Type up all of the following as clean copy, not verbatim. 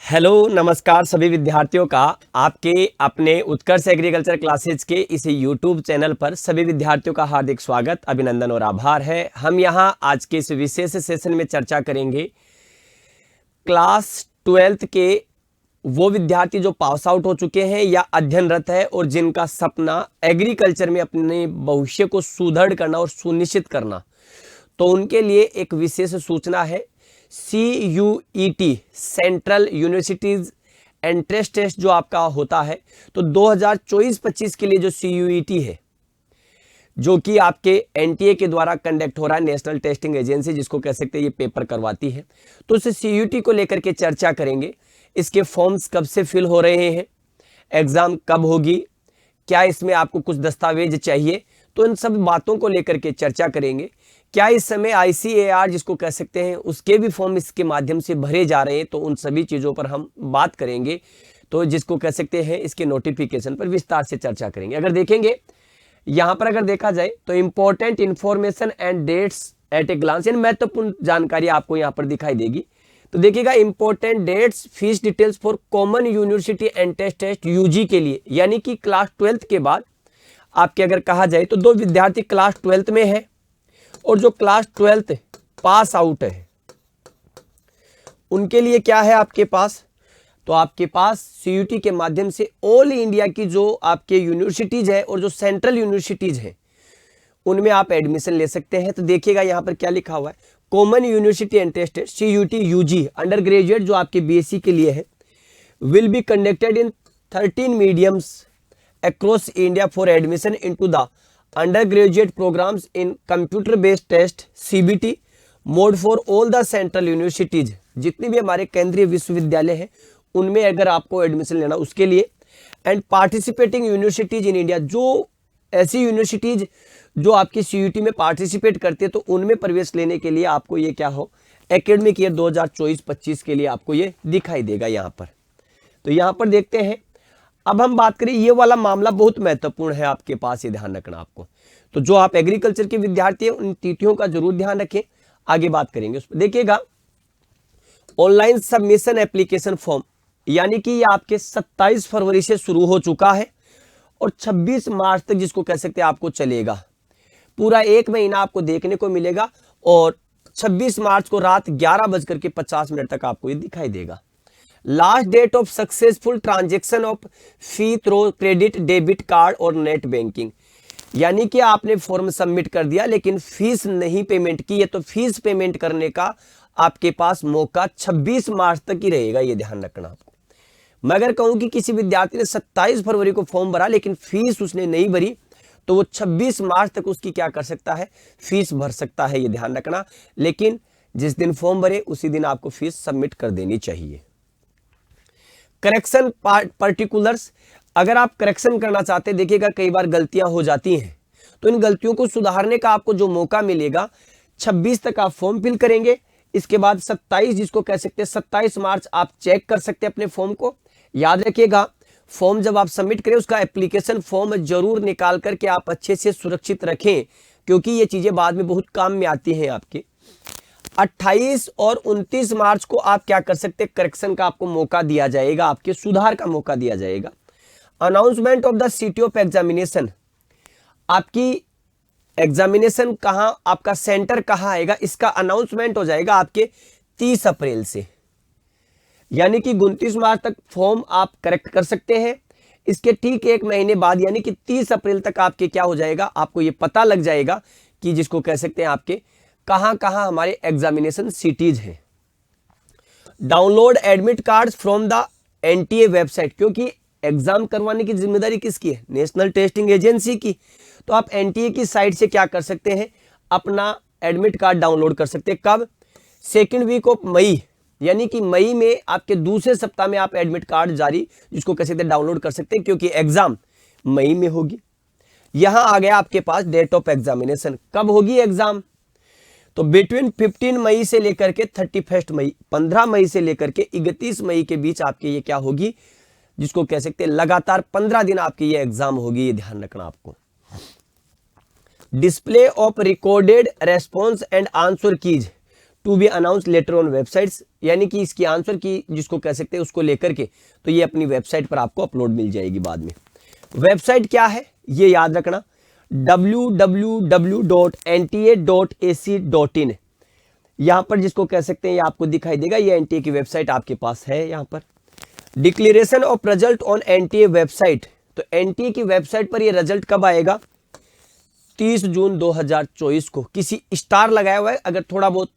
Hello नमस्कार सभी विद्यार्थियों का आपके अपने उत्कर्ष एग्रीकल्चर क्लासेज के इस यूट्यूब चैनल पर सभी विद्यार्थियों का हार्दिक स्वागत, अभिनंदन और आभार है। हम यहां आज के इस विशेष सेशन में चर्चा करेंगे क्लास 12th के वो विद्यार्थी जो पास आउट हो चुके हैं या अध्ययनरत है और जिनका सपना एग्रीकल्चर में अपने भविष्य को सुदृढ़ करना और सुनिश्चित करना, तो उनके लिए एक विशेष सूचना है। CUET central universities entrance test जो आपका होता है, तो 2024-25 के लिए जो CUET है, जो कि आपके NTA के द्वारा कंडक्ट हो रहा है, नेशनल टेस्टिंग एजेंसी जिसको कह सकते हैं ये पेपर करवाती है, तो उस CUET को लेकर के चर्चा करेंगे। इसके फॉर्म्स कब से फिल हो रहे हैं, एग्जाम कब होगी, क्या इसमें आपको कुछ दस्तावेज चाहिए, तो इन सब बातों को लेकर के चर्चा करेंगे। क्या इस समय ICAR जिसको कह सकते हैं उसके भी फॉर्म इसके माध्यम से भरे जा रहे हैं, तो उन सभी चीज़ों पर हम बात करेंगे। तो जिसको कह सकते हैं इसके नोटिफिकेशन पर विस्तार से चर्चा करेंगे। अगर देखेंगे यहाँ पर, अगर देखा जाए तो important information and dates at a glance, यानी महत्वपूर्ण जानकारी आपको यहाँ पर दिखाई देगी। तो देखिएगा important dates, fees details for common university entrance test UG के लिए, यानी कि क्लास 12th के बाद आपके अगर कहा जाए तो दो विद्यार्थी क्लास 12th में है और जो क्लास 12th पास आउट है उनके लिए क्या है आपके पास, तो आपके पास CUET के माध्यम से ऑल इंडिया की जो आपके यूनिवर्सिटीज है और जो सेंट्रल यूनिवर्सिटीज है उनमें आप एडमिशन ले सकते हैं। तो देखिएगा यहाँ पर क्या लिखा हुआ है, common university entrance test CUET UG under graduate जो आपके BSc के लिए है, will be conducted in 13 mediums across India for admission into the undergraduate programs in computer based test CBT mode for all the central universities। जितनी भी हमारे केंद्रीय विश्वविद्यालय हैं उनमें अगर आपको एडमिशन लेना उसके लिए, and participating universities in India, जो ऐसी यूनिवर्सिटीज जो आपकी CUET में पार्टिसिपेट करती है तो उनमें प्रवेश लेने के लिए आपको ये क्या हो, एकेडमिक ईयर 2024-25 के लिए आपको ये दिखाई देगा यहाँ पर। तो यहाँ पर देखते हैं, अब हम बात करें, ये वाला मामला बहुत महत्वपूर्ण है आपके पास, ये ध्यान रखना आपको। तो जो आप एग्रीकल्चर के विद्यार्थी हैं उन तिथियों का जरूर ध्यान रखें, आगे बात करेंगे उस पर। देखिएगा ऑनलाइन सबमिशन एप्लीकेशन फॉर्म, यानी कि ये आपके 27 फरवरी से शुरू हो चुका है और 26 मार्च तक जिसको कह सकते हैं आपको चलेगा। पूरा एक महीना आपको देखने को मिलेगा और 26 मार्च को रात 11:50 तक आपको ये दिखाई देगा। Last date of successful transaction of fee through credit debit card और नेट बैंकिंग, यानी कि आपने फॉर्म सबमिट कर दिया लेकिन फीस नहीं पेमेंट की है, तो फीस पेमेंट करने का आपके पास मौका 26 मार्च तक ही रहेगा, ये ध्यान रखना आपको। मैं अगर कहूं कि किसी विद्यार्थी ने 27 फरवरी को फॉर्म भरा लेकिन फीस उसने नहीं भरी, तो वो 26 मार्च तक उसकी क्या कर सकता है, फीस भर सकता है, ये ध्यान रखना। लेकिन जिस दिन फॉर्म भरे उसी दिन आपको फीस सबमिट कर देनी चाहिए। करेक्शन पर्टिकुलर्स, अगर आप करेक्शन करना चाहते हैं, देखिएगा कई बार गलतियां हो जाती हैं, तो इन गलतियों को सुधारने का आपको जो मौका मिलेगा, 26 तक आप फॉर्म फिल करेंगे, इसके बाद 27 जिसको कह सकते हैं 27 मार्च आप चेक कर सकते हैं अपने फॉर्म को। याद रखिएगा फॉर्म जब आप सबमिट करें उसका एप्लीकेशन फॉर्म जरूर निकाल करके आप अच्छे से सुरक्षित रखें, क्योंकि ये चीजें बाद में बहुत काम में आती हैं आपके। 28 और 29 मार्च को आप क्या कर सकते हैं, करेक्शन का आपको मौका दिया जाएगा, आपके सुधार का मौका दिया जाएगा। Announcement of the city of examination, आपकी एग्जामिनेशन कहां, आपका सेंटर कहां आएगा, इसका अनाउंसमेंट हो जाएगा आपके 30 अप्रैल से, यानी कि 29 मार्च तक फॉर्म आप करेक्ट कर सकते हैं। इसके ठीक एक महीने बाद यानी कि 30 अप्रैल तक आपके क्या हो जाएगा, आपको ये पता लग जाएगा कि जिसको कह सकते हैं आपके कहां कहां हमारे एग्जामिनेशन सिटीज हैं। Download admit card from the NTA website, क्योंकि एग्जाम करवाने की जिम्मेदारी किसकी है, नेशनल टेस्टिंग एजेंसी की। तो आप NTA की साइट से क्या कर सकते हैं, अपना एडमिट कार्ड डाउनलोड कर सकते हैं। कब, 2nd वीक ऑफ मई, यानी कि मई में आपके दूसरे सप्ताह में आप एडमिट कार्ड जारी जिसको कह सकते हैं डाउनलोड कर सकते हैं, क्योंकि एग्जाम मई में होगी। यहां आ गया आपके पास डेट ऑफ एग्जामिनेशन, कब होगी एग्जाम, तो बिटवीन 15 मई से लेकर के 31 मई, 15 मई से लेकर के 31 मई के बीच आपके ये क्या होगी, जिसको कह सकते हैं लगातार 15 दिन आपकी ये एग्जाम होगी, ये ध्यान रखना आपको। Display of recorded response and answer keys to be announce later on websites, यानी कि इसकी आंसर की जिसको कह सकते हैं उसको लेकर के तो ये अपनी वेबसाइट पर आपको अपलोड मिल जाएगी बाद में। वेबसाइट क्या है ये याद रखना, www.nta.ac.in। यहां पर जिसको कह सकते हैं ये आपको दिखाई देगा, ये एनटीए की वेबसाइट आपके पास है। यहां पर declaration of result on NTA website, तो एनटीए की वेबसाइट पर ये रिजल्ट कब आएगा, 30 जून 2024 को। किसी स्टार लगाया हुआ है, अगर थोड़ा बहुत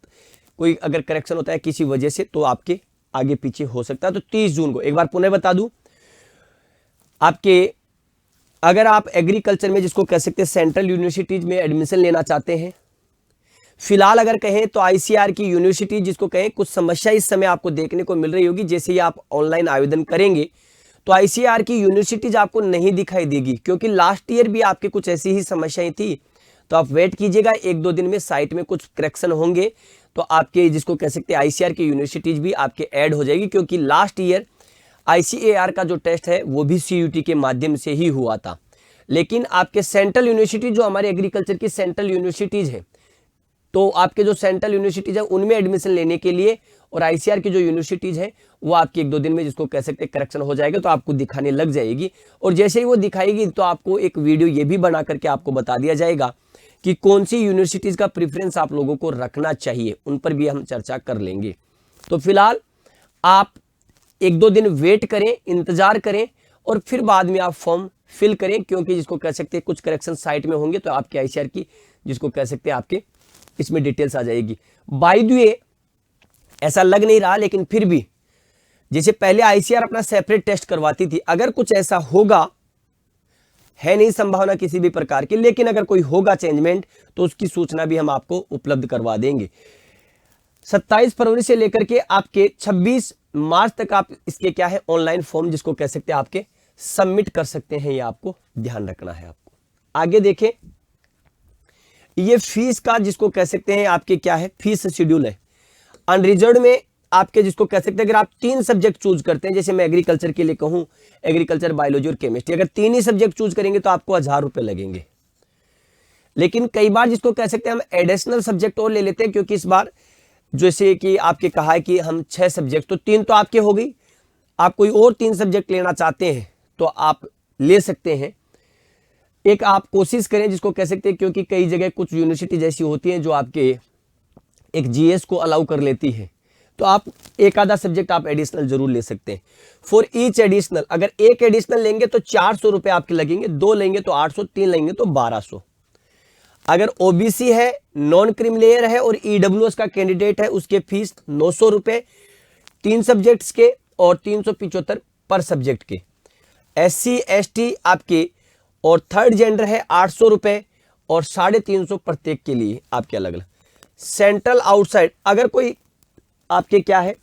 कोई अगर करेक्शन होता है किसी वजह से तो आपके आगे पीछे हो सकता है। तो 30 जून को, एक बार पुनः बता दूं, आपके अगर आप एग्रीकल्चर में जिसको कह सकते हैं सेंट्रल यूनिवर्सिटीज में एडमिशन लेना चाहते हैं, फिलहाल अगर कहें तो आईसीआर की यूनिवर्सिटी जिसको कहें, कुछ समस्या इस समय आपको देखने को मिल रही होगी। जैसे ही आप ऑनलाइन आवेदन करेंगे तो आईसीआर की यूनिवर्सिटीज आपको नहीं दिखाई देगी, क्योंकि लास्ट ईयर भी आपके कुछ ऐसी ही समस्याएं थी। तो आप वेट कीजिएगा, 1-2 दिन में साइट में कुछ करेक्शन होंगे तो आपके जिसको कह सकते हैं आईसीआर की यूनिवर्सिटीज भी आपके ऐड हो जाएगी। क्योंकि लास्ट ईयर आईसीएआर का जो टेस्ट है वो भी सीयूटी के माध्यम से ही हुआ था। लेकिन आपके सेंट्रल यूनिवर्सिटी जो हमारे एग्रीकल्चर की सेंट्रल यूनिवर्सिटीज है, तो आपके जो सेंट्रल यूनिवर्सिटीज है उनमें एडमिशन लेने के लिए और आईसीआर की जो यूनिवर्सिटीज है वो आपके 1-2 दिन में जिसको कह सकते हैं करेक्शन हो जाएगा, तो आपको दिखाने लग जाएगी। और जैसे ही वो दिखाएगी तो आपको एक वीडियो ये भी बना करके आपको बता दिया जाएगा कि कौन सी यूनिवर्सिटीज का प्रेफरेंस आप लोगों को रखना चाहिए, उन पर भी हम चर्चा कर लेंगे। तो फिलहाल आप 1-2 दिन वेट करें, इंतजार करें और फिर बाद में आप फॉर्म फिल करें, क्योंकि जिसको कह सकते हैं कुछ करेक्शन साइट में होंगे तो आपके आईसीआर की जिसको कह सकते हैं आपके इसमें डिटेल्स आ जाएगी। बाय द वे ऐसा लग नहीं रहा, लेकिन फिर भी जैसे पहले आईसीआर अपना सेपरेट टेस्ट करवाती थी, अगर कुछ ऐसा होगा, है नहीं संभावना किसी भी प्रकार की, लेकिन अगर कोई होगा चेंजमेंट तो उसकी सूचना भी हम आपको उपलब्ध करवा देंगे। 27 फरवरी से लेकर के आपके 26 मार्च तक आप इसके क्या है ऑनलाइन फॉर्म जिसको कह सकते हैं आपके सबमिट कर सकते हैं, ये आपको ध्यान रखना है। आपको आगे देखें, ये फीस का जिसको कह सकते हैं आपके क्या है फीस शेड्यूल है। अनरिजर्व में आपके जिसको कह सकते हैं अगर आप 3 सब्जेक्ट चूज करते हैं, जैसे मैं एग्रीकल्चर के लिए कहूं, एग्रीकल्चर, बायोलॉजी और केमिस्ट्री, अगर 3 ही सब्जेक्ट चूज करेंगे तो आपको 1000 रुपए लगेंगे। लेकिन कई बार जिसको कह सकते हैं हम एडिशनल सब्जेक्ट और ले लेते हैं, क्योंकि इस बार जैसे कि आपके कहा है कि हम 6 सब्जेक्ट, तो 3 तो आपके हो गई, आप कोई और 3 सब्जेक्ट लेना चाहते हैं तो आप ले सकते हैं। एक आप कोशिश करें जिसको कह सकते हैं, क्योंकि कई जगह कुछ यूनिवर्सिटी जैसी होती हैं जो आपके एक जीएस को अलाउ कर लेती है, तो आप एक आधा सब्जेक्ट आप एडिशनल जरूर ले सकते हैं। फॉर ईच एडिशनल, अगर एक एडिशनल लेंगे तो 400 रुपए आपके लगेंगे, 2 लेंगे तो 800, 3 लेंगे तो 1200। अगर ओबीसी है, नॉन क्रिमिलेयर है और ईडब्ल्यूएस का कैंडिडेट है, उसके फीस 900 रुपए 3 सब्जेक्ट्स के और 375 पर सब्जेक्ट के। एससी एसटी आपके और थर्ड जेंडर है 800 रुपए और 350 प्रत्येक के लिए आपके अलग अलग। सेंट्रल आउटसाइड, अगर कोई आपके क्या है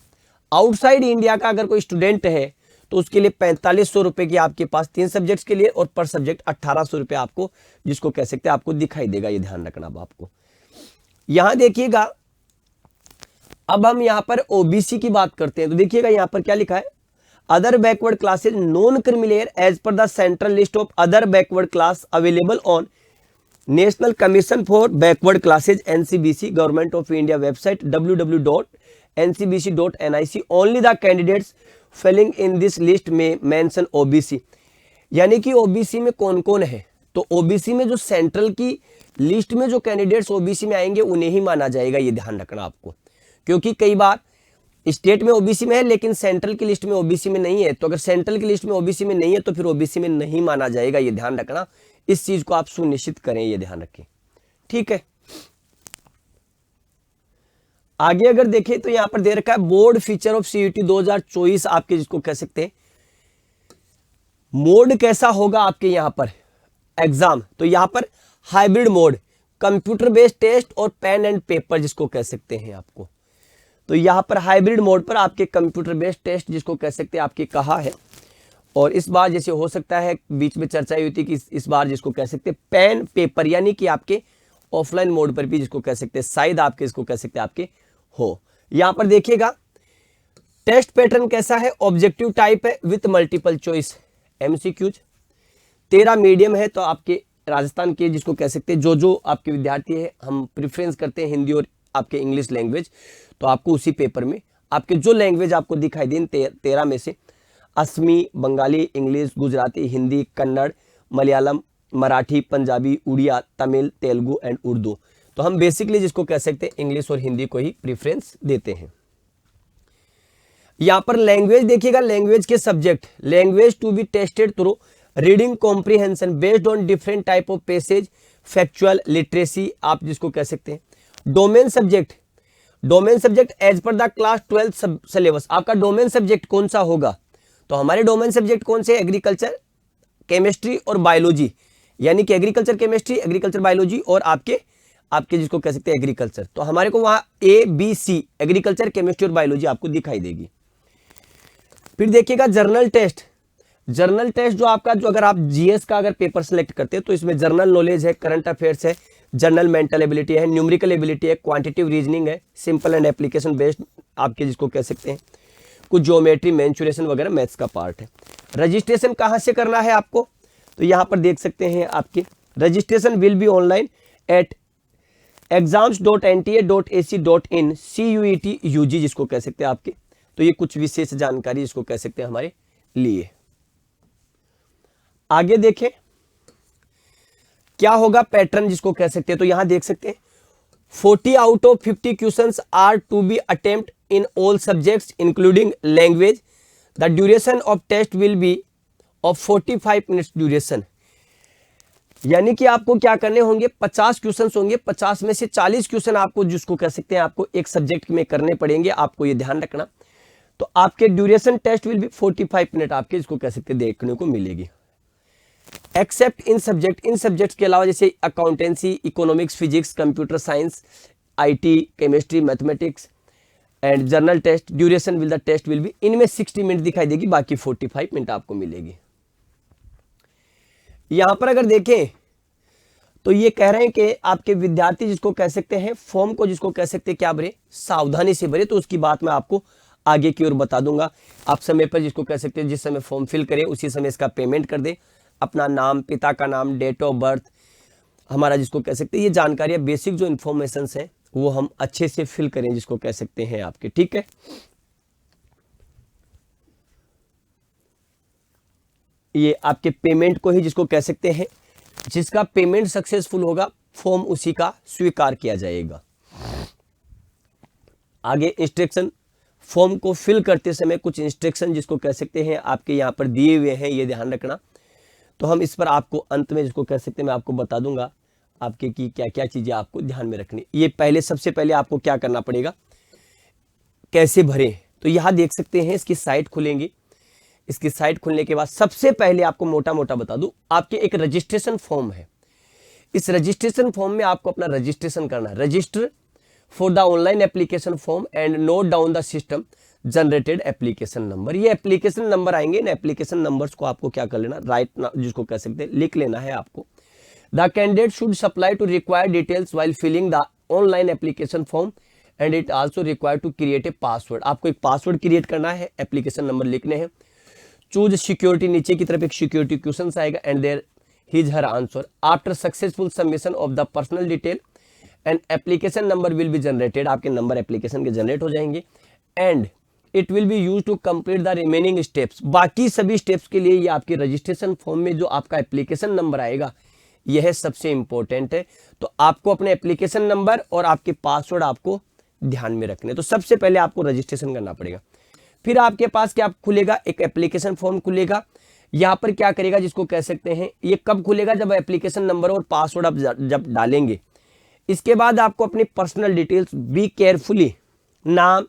आउटसाइड इंडिया का अगर कोई स्टूडेंट है तो उसके लिए 4500 रुपए की आपके पास 3 सब्जेक्ट्स के लिए, और पर सब्जेक्ट 1800 रुपए आपको जिसको कह सकते हैं आपको दिखाई देगा, ये ध्यान रखना। अब आपको यहां देखिएगा, अब हम यहां पर ओबीसी की बात करते हैं तो देखिएगा यहां पर क्या लिखा है, other backward classes non creamy layer as per the central list of other backward class available on national commission for backward classes NCBC government of India website www.ncbc.nic only the candidates falling in this list में mention OBC. यानी कि OBC में कौन कौन है, तो OBC में जो सेंट्रल की लिस्ट में जो कैंडिडेट्स ओबीसी में आएंगे उन्हें ही माना जाएगा, ये ध्यान रखना आपको। क्योंकि कई बार स्टेट में ओबीसी में है लेकिन सेंट्रल की लिस्ट में ओबीसी में नहीं है, तो अगर सेंट्रल की लिस्ट में ओबीसी में नहीं है तो फिर ओबीसी में नहीं माना जाएगा, ये ध्यान रखना। इस चीज को आप सुनिश्चित करें, ये ध्यान रखें, ठीक है। आगे अगर देखें तो यहां पर दे रखा है बोर्ड फीचर ऑफ सीयूटी 2024 आपके जिसको कह सकते हैं मोड कैसा होगा आपके यहां पर एग्जाम, तो यहां पर hybrid mode, computer based test और पेन एंड पेपर जिसको कह सकते हैं आपको। तो यहां पर हाइब्रिड मोड पर आपके कंप्यूटर बेस्ड टेस्ट जिसको कह सकते हैं आपके कहा है, और इस बार जैसे हो सकता है बीच में चर्चा हुई थी कि इस बार जिसको कह सकते हैं पेन पेपर, यानी कि आपके ऑफलाइन मोड पर भी जिसको कह सकते हैं शायद आपके इसको कह सकते हैं आपके हो। यहां पर देखिएगा टेस्ट पैटर्न कैसा है, ऑब्जेक्टिव टाइप है with multiple choice MCQs. 13 medium है, तो आपके राजस्थान के जिसको कह सकते हैं जो आपके विद्यार्थी है हम प्रेफरेंस करते हैं हिंदी और आपके इंग्लिश लैंग्वेज, तो आपको उसी पेपर में आपके जो लैंग्वेज आपको दिखाई दें 13 में से असमी, बंगाली, इंग्लिश, गुजराती, हिंदी, कन्नड़, मलयालम, मराठी, पंजाबी, उड़िया, तमिल, तेलुगु एंड उर्दू। तो हम बेसिकली जिसको कह सकते हैं इंग्लिश और हिंदी को ही प्रेफरेंस देते हैं। यहां पर लैंग्वेज देखिएगा, लैंग्वेज के subject, language to be tested through reading comprehension based on different type of passage, factual, literacy, आप जिसको कह सकते हैं। Domain subject, domain subject as per the class 12 syllabus, आपका डोमेन सब्जेक्ट कौन सा होगा? तो हमारे डोमेन सब्जेक्ट कौन से? एग्रीकल्चर, केमिस्ट्री और बायोलॉजी, यानी कि एग्रीकल्चर केमिस्ट्री, एग्रीकल्चर बायोलॉजी और आपके जिसको कह सकते हैं एग्रीकल्चर। तो हमारे को वहां ABC एग्रीकल्चर, केमिस्ट्री और बायोलॉजी आपको दिखाई देगी। फिर देखिएगा जर्नल टेस्ट, जर्नल टेस्ट जो आपका, जो अगर आप GS का अगर पेपर सेलेक्ट करते हैं तो इसमें जनरल नॉलेज है, करंट अफेयर्स है, जनरल मेंटल एबिलिटी है, न्यूमेरिकल एबिलिटी है, क्वांटिटेटिव रीजनिंग है, सिंपल एंड एप्लीकेशन बेस्ड आपके जिसको कह सकते हैं, कुछ ज्योमेट्री, मेंसुरेशन वगैरह मैथ्स का पार्ट है। रजिस्ट्रेशन कहां से करना है आपको? तो यहां पर देख सकते हैं आपके registration will be online at exams.nta.ac.in CUET UG जिसको कह सकते हैं आपके। तो ये कुछ विशेष जानकारी जिसको कह सकते हैं हमारे लिए। आगे देखें क्या होगा पैटर्न जिसको कह सकते हैं। तो यहां देख सकते हैं 40 out of 50 questions are to be attempt in all subjects including language. The duration of test will be of 45 minutes duration, यानी कि आपको क्या करने होंगे, 50 क्वेश्चन होंगे, 50 में से 40 क्वेश्चन आपको जिसको कह सकते हैं आपको एक सब्जेक्ट में करने पड़ेंगे, आपको ये ध्यान रखना। तो आपके duration test will be 45 minute आपके जिसको कह सकते हैं देखने को मिलेगी। Except in subject, in subjects के अलावा जैसे accountancy, economics, physics, computer science, IT, chemistry, mathematics and general test, duration will the test will be, इनमें 60 मिनट दिखाई देगी, बाकी 45 मिनट आपको मिलेगी। यहां पर अगर देखें तो ये कह रहे हैं कि आपके विद्यार्थी जिसको कह सकते हैं फॉर्म को जिसको कह सकते हैं क्या भरे, सावधानी से भरे। तो उसकी बात मैं आपको आगे की ओर बता दूंगा। आप समय पर जिसको कह सकते हैं जिस समय फॉर्म फिल करें उसी समय इसका पेमेंट कर दें, अपना नाम, पिता का नाम, डेट ऑफ बर्थ, हमारा जिसको कह सकते हैं ये जानकारी, बेसिक जो इन्फॉर्मेशन है वो हम अच्छे से फिल करें जिसको कह सकते हैं आपके, ठीक है। ये आपके पेमेंट को ही जिसको कह सकते हैं, जिसका पेमेंट सक्सेसफुल होगा फॉर्म उसी का स्वीकार किया जाएगा। आगे इंस्ट्रक्शन, फॉर्म को फिल करते समय कुछ इंस्ट्रक्शन जिसको कह सकते हैं आपके यहाँ पर दिए हुए हैं, ये ध्यान रखना। तो हम इस पर आपको अंत में जिसको कह सकते हैं मैं आपको बता दूंगा आपके की क्या क्या चीजें आपको ध्यान में रखनी। ये पहले सबसे पहले आपको क्या करना पड़ेगा, कैसे भरें। तो यहाँ देख सकते हैं इसकी साइट खुलेंगी। इसकी साइट खुलने के बाद सबसे पहले आपको मोटा मोटा बता दूं, आपके एक रजिस्ट्रेशन फॉर्म है। इस रजिस्ट्रेशन फॉर्म में आपको अपना रजिस्ट्रेशन करना है। Register for the online application form and note down the system generated application number. ये एप्लीकेशन नंबर आएंगे, इन एप्लीकेशन नंबर्स को आपको क्या कर लेना, राइट जिसको कह सकते हैं लिख लेना है आपको। The candidate should supply to required details while filling the online application form and it also required to create a password. आपको एक पासवर्ड क्रिएट करना है, एप्लीकेशन नंबर लिखने हैं। चूज सिक्योरिटी, नीचे की तरफ एक सिक्योरिटी क्वेश्चन आएगा and there his her answer. After successful submission of the personal detail and application number will be generated. आपके नंबर एप्लीकेशन के जनरेट हो जाएंगे and it will be use to complete the remaining steps. बाकी सभी steps के लिए ये आपके रजिस्ट्रेशन फॉर्म में जो आपका एप्लीकेशन नंबर आएगा यह सबसे इंपॉर्टेंट है। तो आपको अपने एप्लीकेशन नंबर और आपके पासवर्ड आपको ध्यान में रखने। तो सबसे पहले आपको रजिस्ट्रेशन करना पड़ेगा। फिर आपके पास क्या खुलेगा, एक एप्लीकेशन फॉर्म खुलेगा। यहां पर क्या करेगा जिसको कह सकते हैं, ये कब खुलेगा, जब एप्लीकेशन नंबर और पासवर्ड आप जब डालेंगे। इसके बाद आपको अपनी पर्सनल डिटेल्स बी केयरफुली, नाम,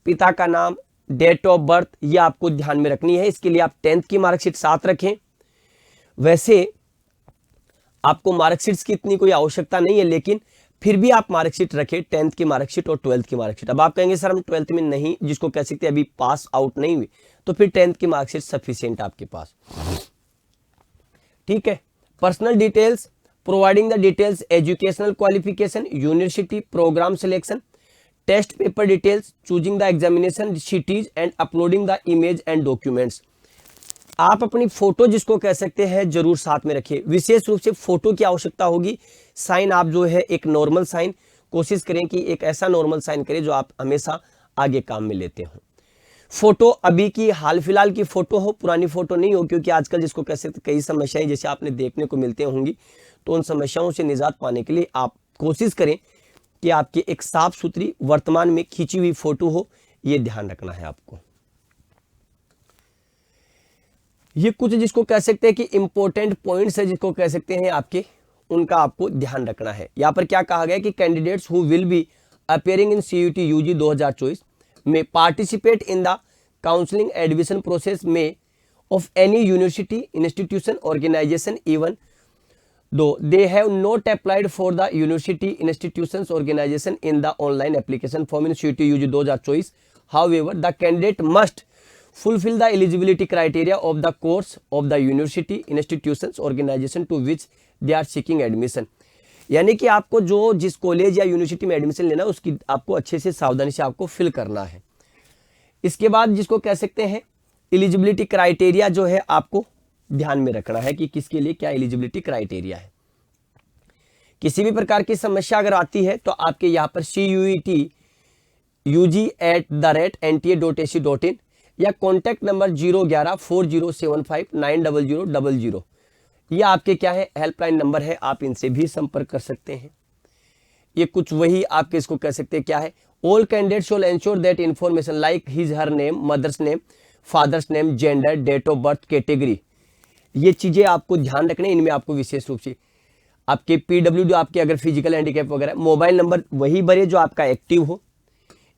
पिता का नाम, डेट ऑफ बर्थ, ये आपको ध्यान में रखनी है। इसके लिए आप 10th की मार्कशीट साथ रखें। वैसे आपको मार्कशीट्स की इतनी कोई आवश्यकता नहीं है, लेकिन फिर भी आप मार्कशीट रखें, 10th की मार्कशीट और 12th की मार्कशीट। अब आप कहेंगे सर हम 12th में नहीं, जिसको कह सकते हैं अभी पास आउट नहीं हुई, तो फिर 10th की मार्कशीट सफिशिएंट आपके पास, ठीक है। Personal details, providing the details, educational qualification, university, program selection, test paper details, choosing the examination cities and uploading the image and documents. आप अपनी फोटो जिसको कह सकते हैं जरूर साथ में रखिए। विशेष रूप से फोटो की आवश्यकता होगी। साइन आप जो है एक नॉर्मल साइन, कोशिश करें कि एक ऐसा नॉर्मल साइन करें जो आप हमेशा आगे काम में लेते हो। फोटो अभी की हाल फिलहाल की फोटो हो, पुरानी फोटो नहीं हो, क्योंकि आजकल जिसको कैसे कई समस्याएं जैसे आपने देखने को मिलती होंगी, तो उन समस्याओं से निजात पाने के लिए आप कोशिश करें कि आपकी एक साफ सुथरी वर्तमान में खींची हुई फोटो हो, ये ध्यान रखना है आपको। ये कुछ जिसको कह सकते हैं कि इंपॉर्टेंट पॉइंट्स है, जिसको कह सकते हैं आपके, उनका आपको ध्यान रखना है। यहां पर क्या कहा गया कि candidates who will be appearing in CUET UG 2024 में participate in the counselling admission process में of any university institution organisation even though they have not applied for the university institutions organization in the online application form in CUET UG 2024. However, the candidate must fulfill the eligibility criteria of the course of the university institutions organization to which they are seeking admission. यानी कि आपको जो जिस college या university में admission लेना है उसकी आपको अच्छे से सावधानी से आपको फिल करना है। इसके बाद जिसको कह सकते हैं एलिजिबिलिटी क्राइटेरिया जो है आपको ध्यान में रखना है कि किसके लिए क्या एलिजिबिलिटी क्राइटेरिया है। किसी भी प्रकार की समस्या अगर आती है तो आपके यहाँ पर CUET UG@NTA.ac.in या कॉन्टैक्ट नंबर 0114075900000 ये आपके क्या है हेल्पलाइन नंबर है, आप इनसे भी संपर्क कर सकते हैं। ये कुछ वही आपके इसको कह सकते हैं क्या है, all candidate shall ensure that information like his her name, mother's name, father's name, gender, date of birth, category, ये चीजें आपको ध्यान रखने, इनमें आपको विशेष रूप से आपके PW आपके अगर फिजिकल हैंडीकैप वगैरह, मोबाइल नंबर वही भरे जो आपका एक्टिव हो,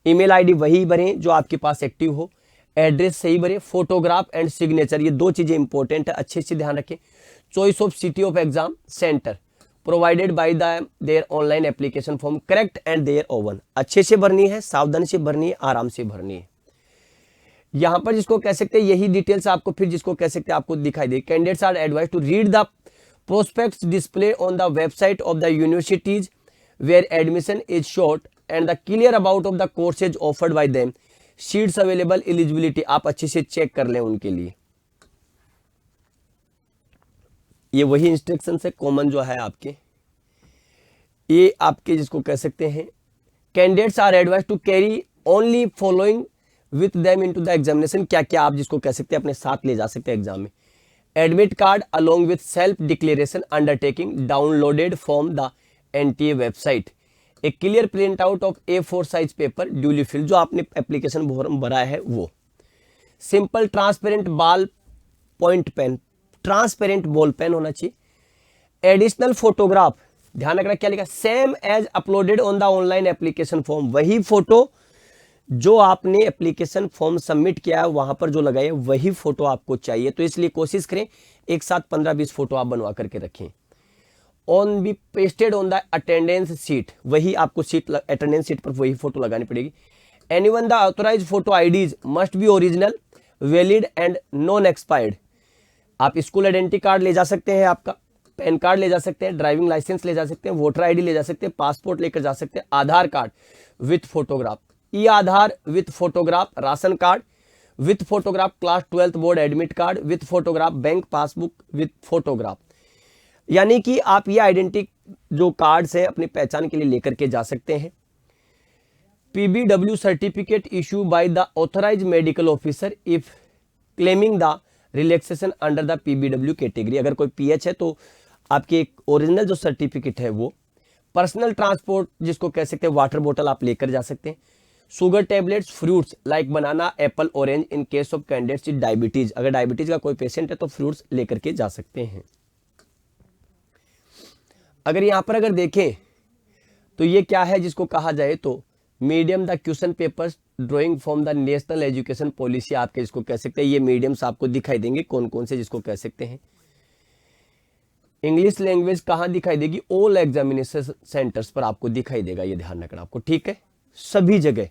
ईमेल आईडी वही भरें जो आपके पास एक्टिव हो, एड्रेस सही भरें, फोटोग्राफ एंड सिग्नेचर, ये दो चीजें इंपॉर्टेंट है, अच्छे से ध्यान रखें। Choice of city of exam centre provided by there online application form correct and their own, अच्छे से भरनी है, सावधानी से भरनी है, आराम से भरनी है। यहां पर जिसको कह सकते हैं यही डिटेल्स आपको फिर जिसको कह सकते हैं आपको दिखाई दे। Candidates are advise to read the prospects displayed on the website of the universities where admission is short and the clear about of the courses offered by them, sheets available, eligibility आप अच्छे से check कर लें उनके लिए। ये वही instruction है कॉमन जो है आपके, ये आपके जिसको कह सकते हैं candidates are advise to carry only following with them into the examination, क्या क्या आप जिसको कह सकते हैं अपने साथ ले जा सकते हैं एग्जाम में। Admit card along with self declaration undertaking downloaded from the NTA website, a clear print out of A4 size paper duly filled, जो आपने एप्लीकेशन फॉर्म भरा है वो, simple transparent ball point pen, transparent ball pen होना चाहिए। Additional photograph ध्यान रखना क्या लिखा, same as uploaded on the online application form, वही फोटो जो आपने एप्लीकेशन फॉर्म सबमिट किया है वहां पर जो लगाए वही फोटो आपको चाहिए, तो इसलिए कोशिश करें एक साथ 15-20 फोटो आप बनवा करके रखें। On B pasted on the attendance seat, वही आपको सीट अटेंडेंस सीट पर वही फोटो लगानी पड़ेगी। Anyone the authorized photo IDs must be original, valid and non expired, आप स्कूल आइडेंटिटी कार्ड ले जा सकते हैं, आपका पैन कार्ड ले जा सकते हैं, ड्राइविंग लाइसेंस ले जा सकते हैं, वोटर आईडी ले जा सकते हैं, पासपोर्ट लेकर जा सकते हैं, Aadhaar card with photograph, E Aadhaar with photograph, ration card with photograph, class 12th board admit card with photograph, bank passbook with photograph, यानी कि आप ये आइडेंटिटी जो कार्ड्स है अपनी पहचान के लिए लेकर के जा सकते हैं। PBW certificate issue by the authorise medical officer if claiming the relaxation under the PBW category, अगर कोई PH है तो आपके एक ओरिजिनल जो सर्टिफिकेट है वो। पर्सनल ट्रांसपोर्ट जिसको कह सकते हैं वाटर बोतल आप लेकर जा सकते हैं। Sugar tablets, fruits like banana, Apple, orange in case of candidates with diabetes, अगर डायबिटीज का कोई पेशेंट है तो फ्रूट्स लेकर के जा सकते हैं। अगर यहां पर अगर देखें तो ये क्या है जिसको कहा जाए तो medium the question papers drawing from the national education policy, आपके जिसको कह सकते हैं ये मीडियम्स आपको दिखाई देंगे कौन कौन से जिसको कह सकते हैं। इंग्लिश लैंग्वेज कहां दिखाई देगी, ऑल एग्जामिनेशन सेंटर्स पर आपको दिखाई देगा, ये ध्यान रखना आपको, ठीक है। सभी जगह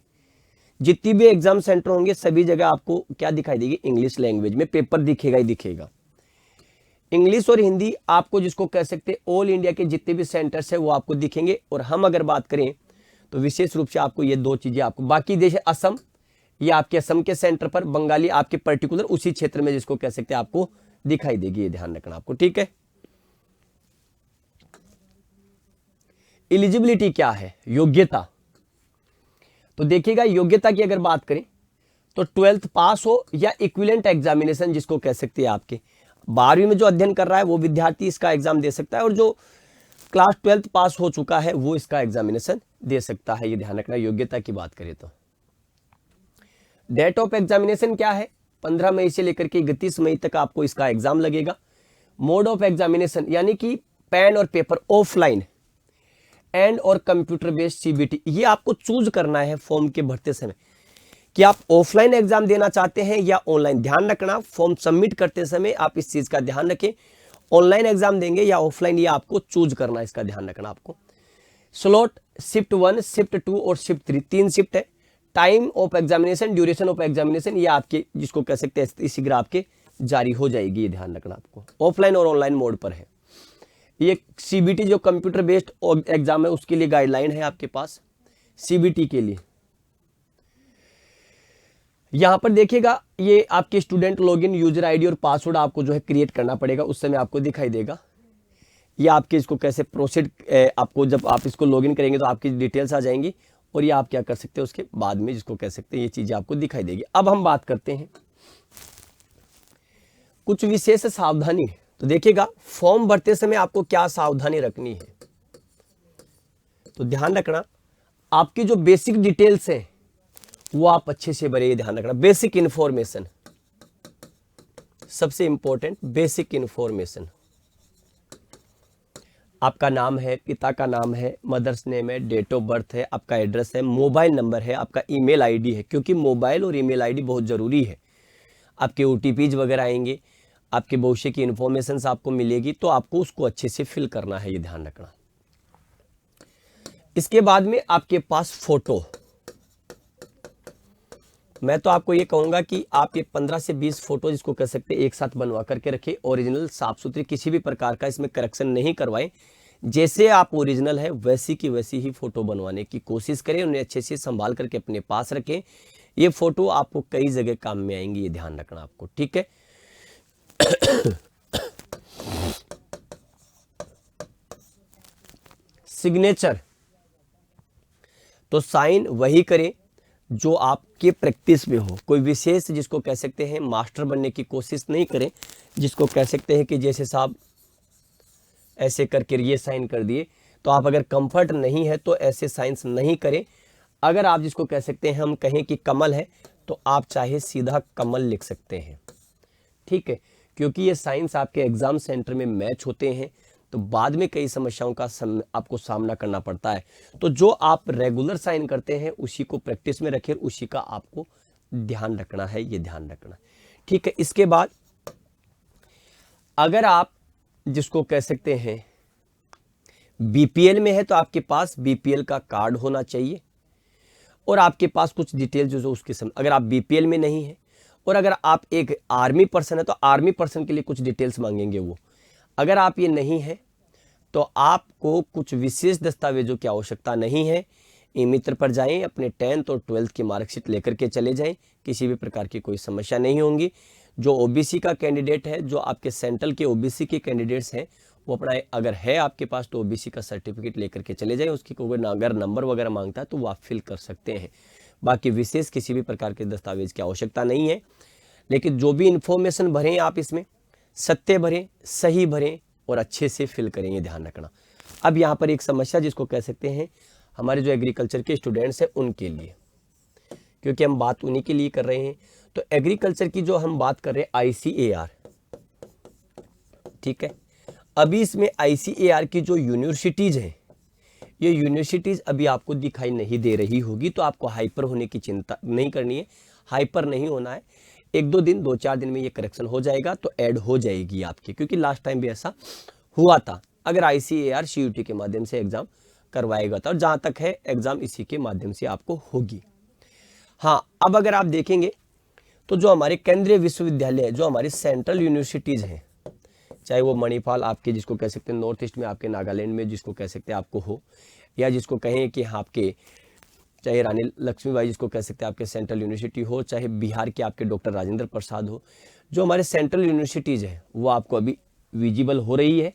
जितनी भी एग्जाम सेंटर होंगे सभी जगह आपको क्या दिखाई देगी, इंग्लिश लैंग्वेज में पेपर दिखेगा ही दिखेगा। इंग्लिश और हिंदी आपको जिसको कह सकते हैं ऑल इंडिया के जितने भी सेंटर्स है वो आपको दिखेंगे। और हम अगर बात करें तो विशेष रूप से आपको ये दो चीजें आपको, बाकी जैसे असम, ये आपके असम के सेंटर पर, बंगाली आपके पर्टिकुलर उसी क्षेत्र में जिसको कह सकते हैं आपको दिखाई देगी, ये ध्यान रखना आपको, ठीक है। एलिजिबिलिटी क्या है, योग्यता। तो देखिएगा योग्यता की अगर बात करें तो 12th पास हो या इक्विवेलेंट एग्जामिनेशन जिसको कह सकते हैं, आपके 12वीं में जो अध्ययन कर रहा है वो विद्यार्थी इसका एग्जाम दे सकता है, और जो क्लास 12th पास हो चुका है वो इसका एग्जामिनेशन दे सकता है। ये ध्यान रखना योग्यता की बात करें तो। डेट ऑफ एग्जामिनेशन क्या है, 15 मई से लेकर के 31 मई तक आपको इसका एग्जाम लगेगा। मोड ऑफ एग्जामिनेशन यानी कि पेन और पेपर, ऑफलाइन एंड और कंप्यूटर बेस्ड सीबीटी, ये आपको चूज करना है फॉर्म के भरते समय कि आप ऑफलाइन एग्जाम देना चाहते हैं या ऑनलाइन। ध्यान रखना फॉर्म सबमिट करते समय आप इस चीज का ध्यान रखें, ऑनलाइन एग्जाम देंगे या ऑफलाइन, ये आपको चूज करना है, इसका ध्यान रखना आपको। स्लॉट शिफ्ट 1, शिफ्ट 2 और शिफ्ट 3, 3 शिफ्ट है। Time of examination, duration of examination, ये आपके जिसको कह सकते हैं शीघ्र आपके जारी हो जाएगी, ये ध्यान रखना आपको। ऑफलाइन और ऑनलाइन मोड पर है। ये सीबीटी जो कंप्यूटर बेस्ड एग्जाम है उसके लिए गाइडलाइन है आपके पास सीबीटी के लिए। यहां पर देखिएगा ये आपके स्टूडेंट लॉगिन, यूजर आईडी और पासवर्ड आपको जो है क्रिएट करना पड़ेगा, उस समय आपको दिखाई देगा। ये आपके इसको कैसे प्रोसीड, आपको जब आप इसको लॉगिन करेंगे तो आपकी डिटेल्स आ जाएंगी, और ये आप क्या कर सकते हैं उसके बाद में जिसको कह सकते हैं ये चीजें आपको दिखाई देगी। अब हम बात करते हैं कुछ विशेष सावधानी। तो देखिएगा फॉर्म भरते समय आपको क्या सावधानी रखनी है, तो ध्यान रखना आपकी जो बेसिक डिटेल्स हैं वो आप अच्छे से भरिए, ध्यान रखना। बेसिक इंफॉर्मेशन सबसे इंपॉर्टेंट, बेसिक इंफॉर्मेशन। आपका नाम है, पिता का नाम है, मदर्स नेम है, डेट ऑफ बर्थ है, आपका एड्रेस है, मोबाइल नंबर है, आपका ईमेल आईडी है, क्योंकि मोबाइल और ईमेल आईडी बहुत ज़रूरी है। आपके ओटीपीज वगैरह आएंगे, आपके भविष्य की इंफॉर्मेशन आपको मिलेगी, तो आपको उसको अच्छे से फिल करना है, ये ध्यान रखना। इसके बाद में आपके पास फोटो, मैं तो आपको ये कहूंगा कि आप ये 15 से 20 फोटो जिसको कह सकते हैं एक साथ बनवा करके रखें। ओरिजिनल साफ सुथरी, किसी भी प्रकार का इसमें करेक्शन नहीं करवाएं। जैसे आप ओरिजिनल है वैसी की वैसी ही फोटो बनवाने की कोशिश करें, उन्हें अच्छे से संभाल करके अपने पास रखें। ये फोटो आपको कई जगह काम में आएंगी, ये ध्यान रखना आपको, ठीक है। सिग्नेचर, तो साइन वही करें जो आपके प्रैक्टिस में हो, कोई विशेष जिसको कह सकते हैं मास्टर बनने की कोशिश नहीं करें, जिसको कह सकते हैं कि जैसे साहब ऐसे करके ये साइन कर दिए, तो आप अगर कंफर्ट नहीं है तो ऐसे साइंस नहीं करें। अगर आप जिसको कह सकते हैं हम कहें कि कमल है, तो आप चाहे सीधा कमल लिख सकते हैं, ठीक है, क्योंकि ये साइंस आपके एग्जाम सेंटर में मैच होते हैं, तो बाद में कई समस्याओं का आपको सामना करना पड़ता है। तो जो आप रेगुलर साइन करते हैं उसी को प्रैक्टिस में रखें, उसी का आपको ध्यान रखना है, ये ध्यान रखना, ठीक है। इसके बाद अगर आप जिसको कह सकते हैं बीपीएल में है, तो आपके पास बीपीएल का कार्ड होना चाहिए, और आपके पास कुछ डिटेल जो उसके समय, अगर आप बीपीएल में नहीं है और अगर आप एक आर्मी पर्सन है तो आर्मी पर्सन के लिए कुछ डिटेल्स मांगेंगे वो। अगर आप ये नहीं है तो आपको कुछ विशेष दस्तावेजों की आवश्यकता नहीं है। ई मित्र पर जाएं, अपने 10th और 12th की मार्कशीट लेकर के चले जाएं, किसी भी प्रकार की कोई समस्या नहीं होंगी। जो ओबीसी का कैंडिडेट है, जो आपके सेंट्रल के ओबीसी के कैंडिडेट्स हैं, वो अपना अगर है आपके पास तो ओबीसी का सर्टिफिकेट लेकर के चले जाएं। उसकी कोई अगर नंबर वगैरह मांगता है तो वो आप फिल कर सकते हैं। बाकी विशेष किसी भी प्रकार के दस्तावेज की आवश्यकता नहीं है। लेकिन जो भी इंफॉर्मेशन भरें आप इसमें सत्य भरें, सही भरें और अच्छे से फिल करें, ये ध्यान रखना। अब यहाँ पर एक समस्या जिसको कह सकते हैं हमारे जो एग्रीकल्चर के स्टूडेंट्स हैं उनके लिए, क्योंकि हम बात उन्हीं के लिए कर रहे हैं। तो एग्रीकल्चर की जो हम बात कर रहे हैं ICAR, ठीक है। अभी इसमें ICAR की जो यूनिवर्सिटीज़ हैं, ये यूनिवर्सिटीज़ अभी आपको दिखाई नहीं दे रही होगी, तो आपको हाइपर होने की चिंता नहीं करनी है, हाइपर नहीं होना है। 1-2 दिन 2-4 दिन में ये करेक्शन हो जाएगा तो ऐड हो जाएगी आपकी, क्योंकि लास्ट टाइम भी ऐसा हुआ था। अगर ICAR CUT के माध्यम से एग्जाम करवाएगा था, और जहाँ तक है एग्जाम इसी के माध्यम से आपको होगी। हाँ, अब अगर आप देखेंगे तो जो हमारे केंद्रीय विश्वविद्यालय, जो हमारी सेंट्रल यूनिवर्सिटीज़ हैं, चाहे वो मणिपाल आपके जिसको कह सकते हैं नॉर्थ ईस्ट में, आपके नागालैंड में जिसको कह सकते हैं आपको हो, या जिसको कहें कि आपके चाहे रानी लक्ष्मीबाई जिसको कह सकते हैं आपके सेंट्रल यूनिवर्सिटी हो, चाहे बिहार के आपके डॉक्टर राजेंद्र प्रसाद हो, जो हमारे सेंट्रल यूनिवर्सिटीज़ हैं वो आपको अभी विजिबल हो रही है।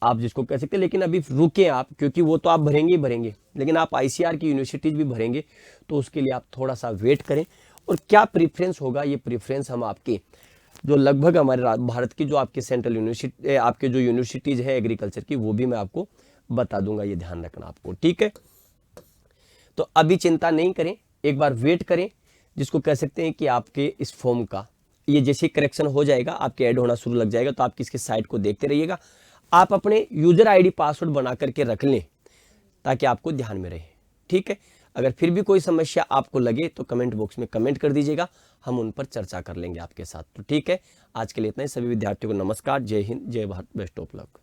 आप जिसको कह सकते हैं। लेकिन अभी रुके आप, क्योंकि वो तो आप भरेंगे ही भरेंगे, लेकिन आप ICAR की यूनिवर्सिटीज भी भरेंगे, तो उसके लिए आप थोड़ा सा वेट करें। और क्या प्रेफरेंस होगा, ये प्रेफरेंस हम आपके जो लगभग हमारे भारत की जो आपके सेंट्रल यूनिवर्सिटी, आपके जो यूनिवर्सिटीज है एग्रीकल्चर की, वो भी मैं आपको बता दूंगा, ये ध्यान रखना आपको, ठीक है। तो अभी चिंता नहीं करें, एक बार वेट करें, जिसको कह सकते हैं कि आपके इस फॉर्म का ये जैसे करेक्शन हो जाएगा, आपके ऐड होना शुरू लग जाएगा, तो आप किसके साइट को देखते रहिएगा। आप अपने यूजर ID पासवर्ड बना करके रख लें, ताकि आपको ध्यान में रहे, ठीक है। अगर फिर भी कोई समस्या आपको लगे तो कमेंट बॉक्स में कमेंट कर दीजिएगा, हम उन पर चर्चा कर लेंगे आपके साथ। तो ठीक है, आज के लिए इतना ही। सभी विद्यार्थियों को नमस्कार, जय हिंद, जय भारत, बेस्ट ऑफ लक।